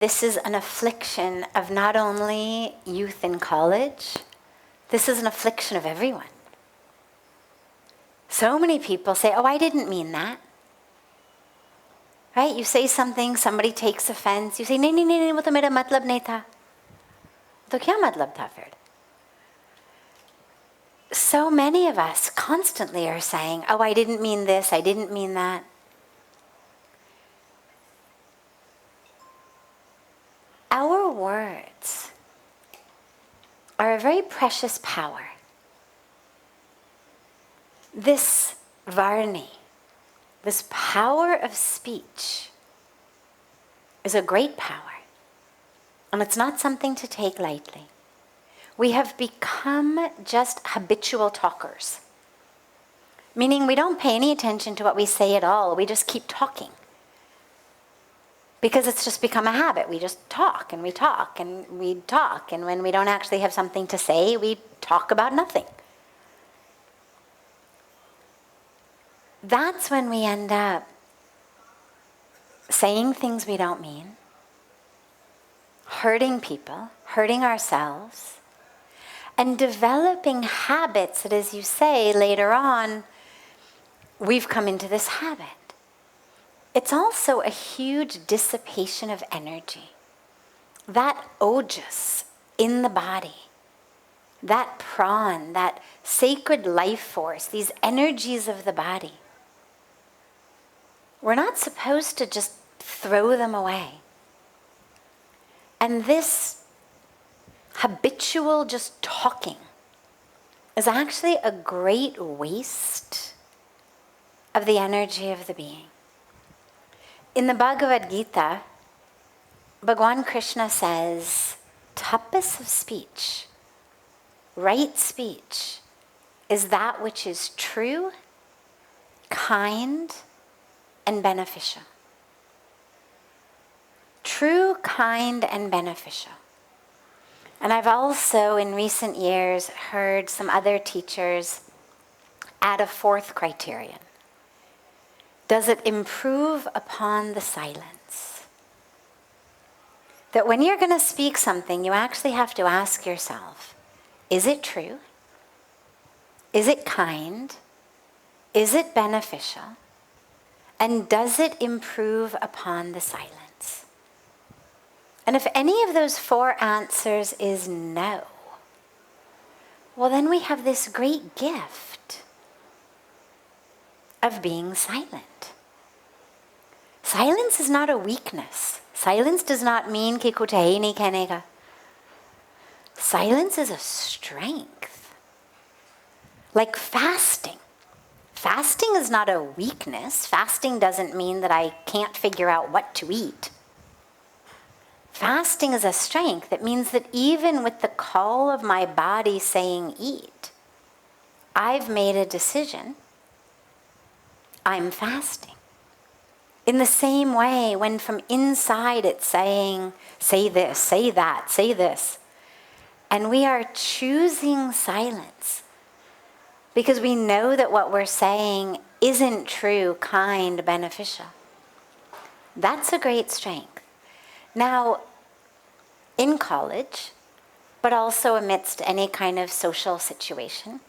This is an affliction of not only youth in college, this is an affliction of everyone. So many people say, oh, I didn't mean that. Right? You say something, somebody takes offense, you say, नहीं, वो तो मेरा मतलब नहीं था. तो क्या मतलब था फिर? So many of us constantly are saying, oh, I didn't mean this, I didn't mean that. Our words are a very precious power. This varni, this power of speech, is a great power. And it's not something to take lightly. We have become just habitual talkers. Meaning we don't pay any attention to what we say at all. We just keep talking. Because it's just become a habit. We just talk and we talk and we talk. And when we don't actually have something to say, we talk about nothing. That's when we end up saying things we don't mean, hurting people, hurting ourselves, and developing habits that, as you say, later on, we've come into this habit. It's also a huge dissipation of energy. That ojas in the body, that pran, that sacred life force, these energies of the body, we're not supposed to just throw them away. And this habitual just talking is actually a great waste of the energy of the being. In the Bhagavad Gita, Bhagwan Krishna says, tapas of speech, right speech, is that which is true, kind, and beneficial. True, kind, and beneficial. And I've also, in recent years, heard some other teachers add a fourth criterion. Does it improve upon the silence? That when you're going to speak something, you actually have to ask yourself, is it true? Is it kind? Is it beneficial? And does it improve upon the silence? And if any of those four answers is no, well, then we have this great gift of being silent. Silence is not a weakness. Silence does not mean कि कुछ है ही नहीं कहने का. Silence is a strength. Like fasting. Fasting is not a weakness. Fasting doesn't mean that I can't figure out what to eat. Fasting is a strength. It means that even with the call of my body saying eat, I've made a decision. I'm fasting. In the same way, when from inside it's saying, say this, say that, say this, and we are choosing silence because we know that what we're saying isn't true, kind, beneficial. That's a great strength. Now, in college, but also amidst any kind of social situation,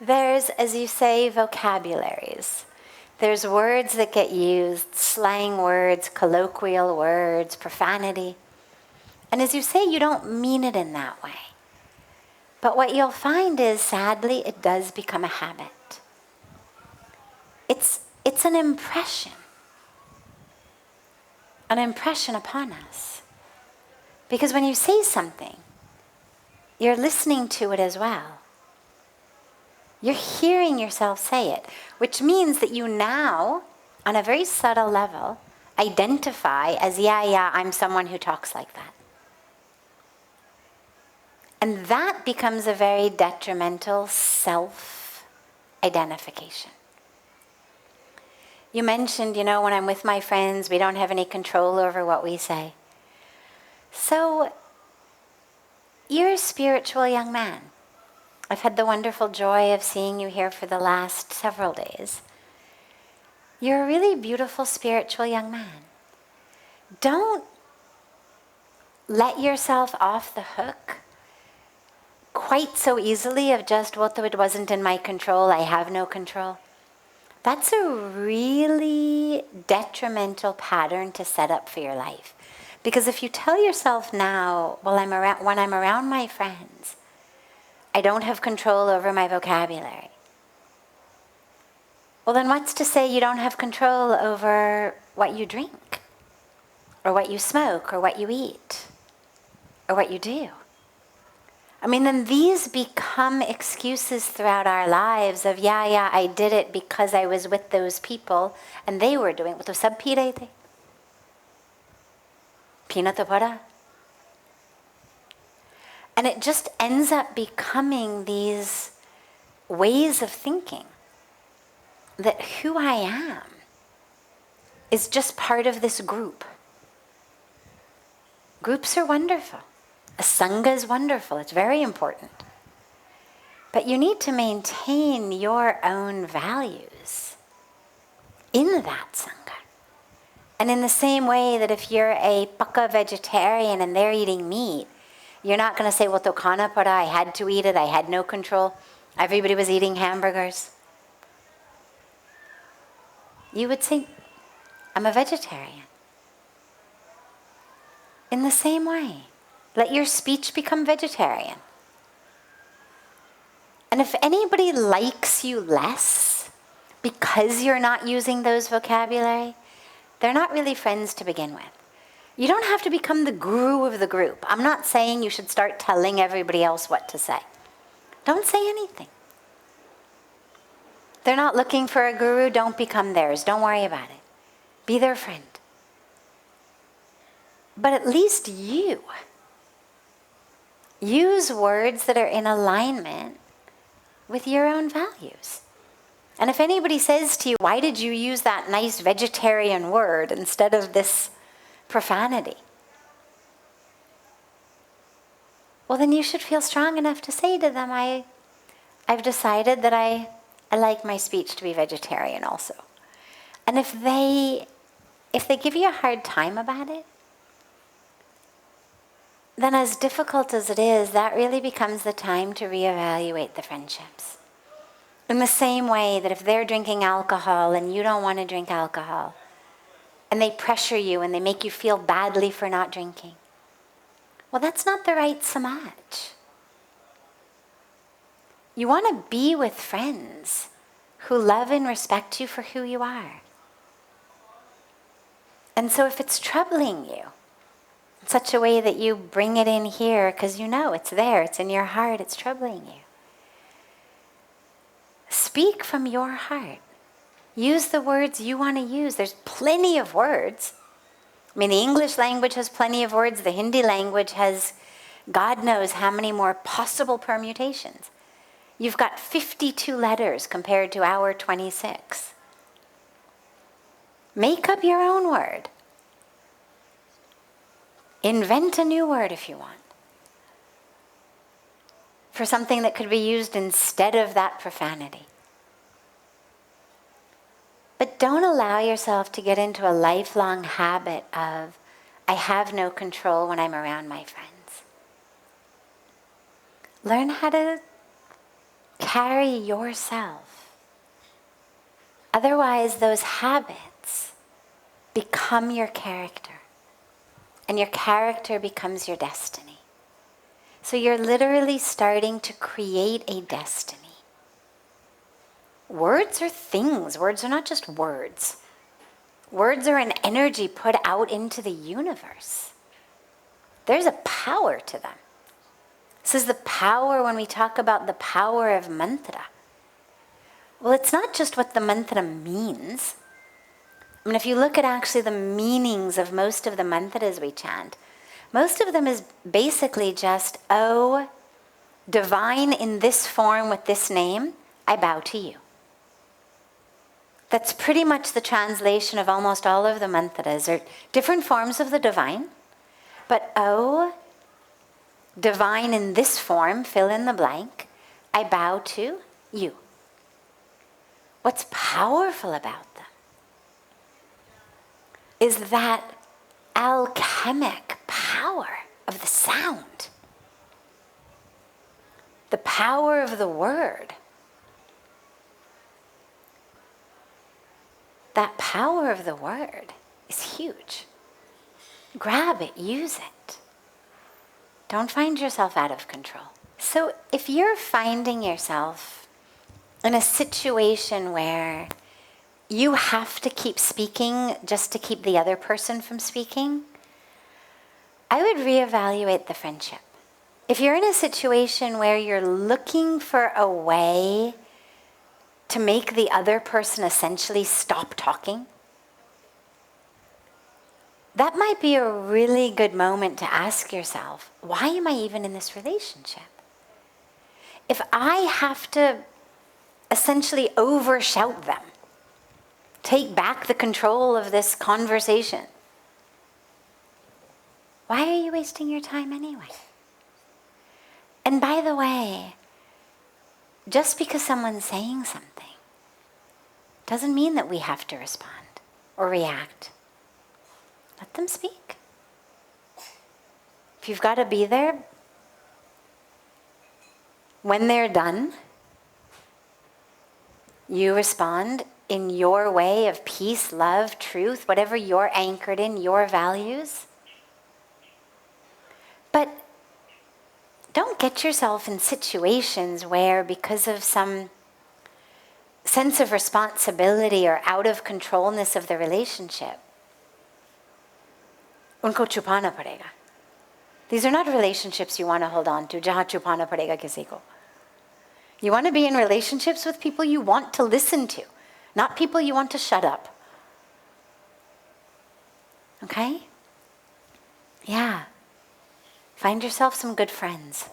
there's, as you say, vocabularies. There's words that get used, slang words, colloquial words, profanity. And as you say, you don't mean it in that way. But what you'll find is, sadly, it does become a habit. It's an impression upon us. Because when you say something, you're listening to it as well. You're hearing yourself say it, which means that you now, on a very subtle level, identify as, yeah, I'm someone who talks like that. And that becomes a very detrimental self-identification. You mentioned, when I'm with my friends, we don't have any control over what we say. So, you're a spiritual young man. I've had the wonderful joy of seeing you here for the last several days. You're a really beautiful spiritual young man. don't let yourself off the hook quite so easily of just, well, it wasn't in my control, I have no control. That's a really detrimental pattern to set up for your life. Because if you tell yourself now, well, when I'm around my friends, I don't have control over my vocabulary. Well, then what's to say you don't have control over what you drink, or what you smoke, or what you eat, or what you do? I mean, then these become excuses throughout our lives of, yeah, I did it because I was with those people and they were doing it. Sab pee rahe the. Pina to pada. And it just ends up becoming these ways of thinking that who I am is just part of this group. Groups are wonderful. A sangha is wonderful. It's very important. But you need to maintain your own values in that sangha. And in the same way that if you're a pukka vegetarian and they're eating meat, you're not going to say, well, to khana pada, I had to eat it, I had no control. Everybody was eating hamburgers. You would say, I'm a vegetarian. In the same way, let your speech become vegetarian. And if anybody likes you less because you're not using those vocabulary, they're not really friends to begin with. You don't have to become the guru of the group. I'm not saying you should start telling everybody else what to say. Don't say anything. They're not looking for a guru, don't become theirs. Don't worry about it. Be their friend. But at least you use words that are in alignment with your own values. And if anybody says to you, why did you use that nice vegetarian word instead of this profanity? Well, then you should feel strong enough to say to them, I've decided that I like my speech to be vegetarian also. And if they give you a hard time about it, then as difficult as it is, that really becomes the time to reevaluate the friendships. In the same way that if they're drinking alcohol and you don't want to drink alcohol, and they pressure you and they make you feel badly for not drinking, well, that's not the right samaj. You want to be with friends who love and respect you for who you are. And so if it's troubling you in such a way that you bring it in here because you know it's there, it's in your heart, it's troubling you, speak from your heart. Use the words you want to use. There's plenty of words. I mean, the English language has plenty of words. The Hindi language has God knows how many more possible permutations. You've got 52 letters compared to our 26. Make up your own word. Invent a new word if you want, for something that could be used instead of that profanity. But don't allow yourself to get into a lifelong habit of, I have no control when I'm around my friends. Learn how to carry yourself. Otherwise, those habits become your character. And your character becomes your destiny. So you're literally starting to create a destiny. Words are things. Words are not just words. Words are an energy put out into the universe. There's a power to them. This is the power when we talk about the power of mantra. Well, it's not just what the mantra means. I mean, if you look at actually the meanings of most of the mantras we chant, most of them is basically just, oh, divine in this form with this name, I bow to you. That's pretty much the translation of almost all of the mantras, or different forms of the divine. But oh, divine in this form, fill in the blank, I bow to you. What's powerful about them is that alchemic power of the sound, the power of the word. That power of the word is huge. Grab it, use it. Don't find yourself out of control. So if you're finding yourself in a situation where you have to keep speaking just to keep the other person from speaking, I would reevaluate the friendship. If you're in a situation where you're looking for a way to make the other person essentially stop talking, that might be a really good moment to ask yourself, why am I even in this relationship? If I have to essentially overshout them, take back the control of this conversation, why are you wasting your time anyway? And by the way, just because someone's saying something doesn't mean that we have to respond or react. Let them speak. If you've got to be there, when they're done, you respond in your way of peace, love, truth, whatever you're anchored in, your values. But don't get yourself in situations where, because of some sense of responsibility or out of controlness of the relationship, unko chupana padega. These are not relationships you want to hold on to. Jahan chupana padega kisi ko. You want to be in relationships with people you want to listen to, not people you want to shut up. Okay? Yeah. Find yourself some good friends.